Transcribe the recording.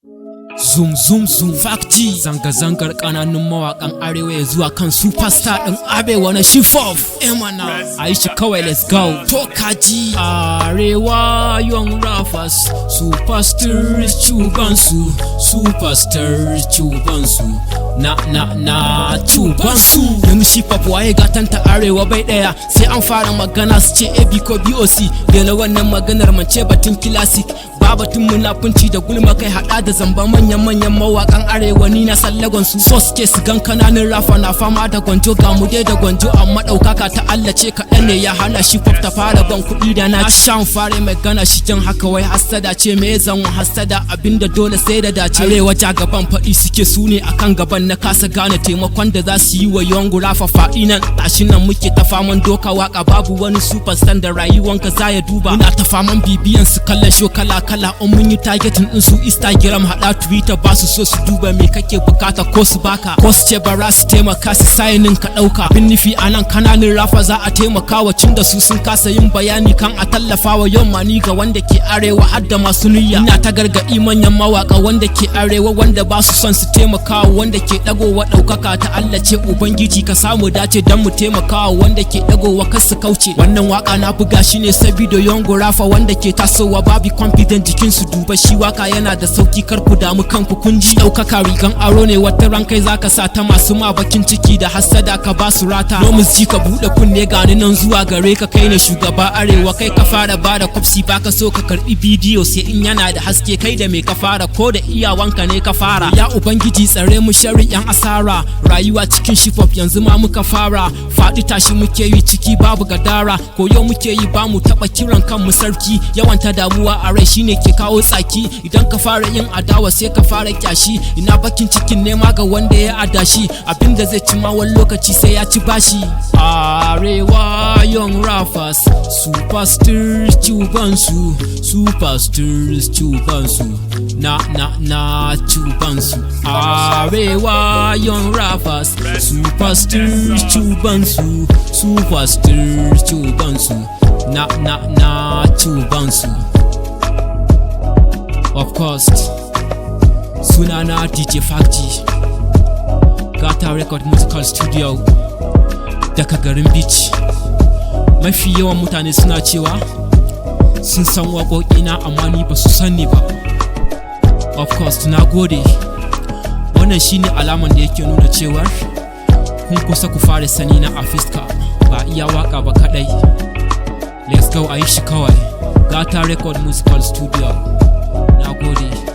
Zoom zoom zoom fakti zanga-zangar kananun mawakan arewa ya zuwa kan superstar din arewa na shifof emana Aisha kawai let's go to kaji arewa young rappers superstars chubansu na chubansu yanzu shifof waye gatanta arewa bai daya sai an fara magana su ce AB ko BOC da wannan maganar mace batun classic babatun munafunci da gulma kai hada da zamba manyan mawakan arewa ni na sallagon su sos ke su gan kananin rafa na fama da gwanjo ga mu dai da gwanjo amma daukaka ta Allah ce kaɗan ne ya hana shi pop ta fara ban kuɗi da na shan fare mai gana shi jan haka wai hasada ce me zan hasada abinda dole sai da dace arewa ja gaban faɗi suke su ne akan gaban na kasa gane taimakon da za su yi wa yongu rafa faɗi nan tashi nan muke ta faman doka waka babu wani superstar da rayuwanka za ya duba muna ta faman bibiyan su kallon show kala mun yi targetin din su Instagram hada Twitter ba su so su duba me kake bukata ko su baka ko su ce bara su taimaka su signin ka dauka bin nufi anan kananin rafa za a taimaka wa cin da su sun kasa yin bayani kan a tallafa wa yamma ni ga wanda ke arewa har da masu niyya ina ta gargadi manyan mawaka wanda ke arewa wanda ba su son su taimaka wanda ke dagowa daukaka ta Allah ce ubangiji ka samu dace dan mu taimaka wanda ke dagowa kar su kauce wannan waka na buga shi ne saboda yongo rafa wanda ke tasowa babu confident jikin su duba shi waka yana da sauki kar ku damu kanku kun ji daukaka rigan aro ne wata ran kai zaka sa ta masu ma bakin ciki da hasada ka ba su rata no ji ka bude kunne gani nan zuwa gare ka kai ne shugaba arewa kai ka fara bada kwafsi baka so ka karbi bidiyo sai in yana da haske kai da me ka fara ko da iyawanka ne ka fara ya ubangiji tsare mu sharri yan asara rayuwa cikin shifop yanzu ma muka fara faɗi tashi muke yi ciki babu gadara koyo muke yi ba mu taba kiran kanmu sarki yawanta damuwa a rai shine ke kawo tsaki idan ka fara yin adawa sai ka fara kyashi ina bakin cikin nema ga wanda ya adashi abinda zai ci ma wani lokaci sai ya ci bashi arewa young rappers superstars chubansu na chubansu arewa young rappers superstars chubansu na chubansu. Of course, sunana DJ Fakti, Gata Record Musical Studio daga garin Beach. Mafi yawan mutane suna cewa sun san waƙoƙina amma ni ba su sani ba. Of course, na gode. Wannan shine alaman da yake nuna cewa kun kusa ku fara sani na a fiska ba iya waka ba kadai. Let's go Aisha kawai, Gata Record Musical Studio. Na gode.